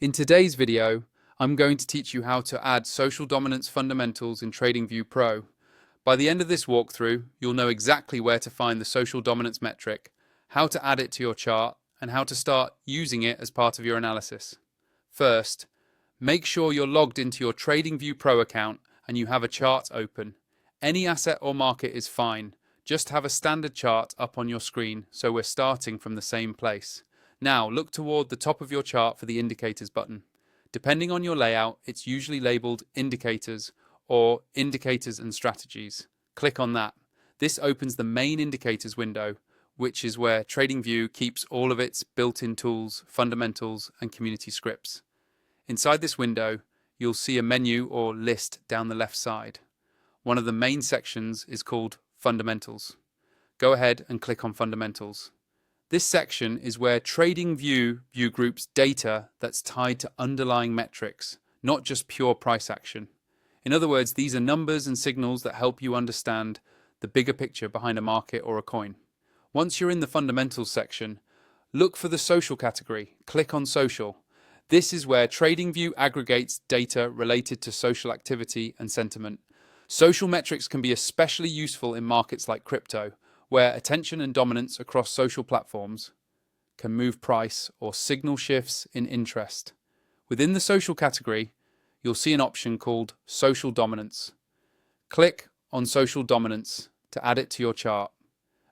In today's video, I'm going to teach you how to add social dominance fundamentals in TradingView Pro. By the end of this walkthrough, you'll know exactly where to find the social dominance metric, how to add it to your chart, and how to start using it as part of your analysis. First, make sure you're logged into your TradingView Pro account and you have a chart open. Any asset or market is fine. Just have a standard chart up on your screen so we're starting from the same place. Now look toward the top of your chart for the Indicators button. Depending on your layout, it's usually labeled Indicators or Indicators and Strategies. Click on that. This opens the main Indicators window, which is where TradingView keeps all of its built-in tools, fundamentals, and community scripts. Inside this window, you'll see a menu or list down the left side. One of the main sections is called Fundamentals. Go ahead and click on Fundamentals. This section is where TradingView groups data that's tied to underlying metrics, not just pure price action. In other words, these are numbers and signals that help you understand the bigger picture behind a market or a coin. Once you're in the Fundamentals section, look for the Social category. Click on Social. This is where TradingView aggregates data related to social activity and sentiment. Social metrics can be especially useful in markets like crypto, where attention and dominance across social platforms can move price or signal shifts in interest. Within the social category, you'll see an option called Social Dominance. Click on Social Dominance to add it to your chart.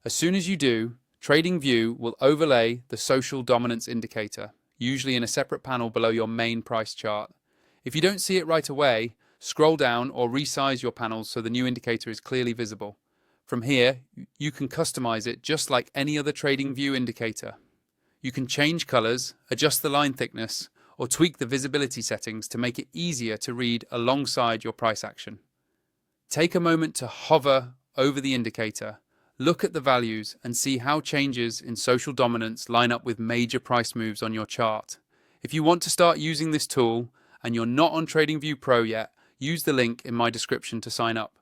As soon as you do, TradingView will overlay the Social Dominance indicator, usually in a separate panel below your main price chart. If you don't see it right away, scroll down or resize your panels so the new indicator is clearly visible. From here, you can customize it just like any other TradingView indicator. You can change colors, adjust the line thickness, or tweak the visibility settings to make it easier to read alongside your price action. Take a moment to hover over the indicator, look at the values, and see how changes in social dominance line up with major price moves on your chart. If you want to start using this tool and you're not on TradingView Pro yet, use the link in my description to sign up.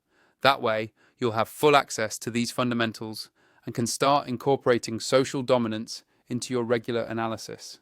That way, you'll have full access to these fundamentals and can start incorporating social dominance into your regular analysis.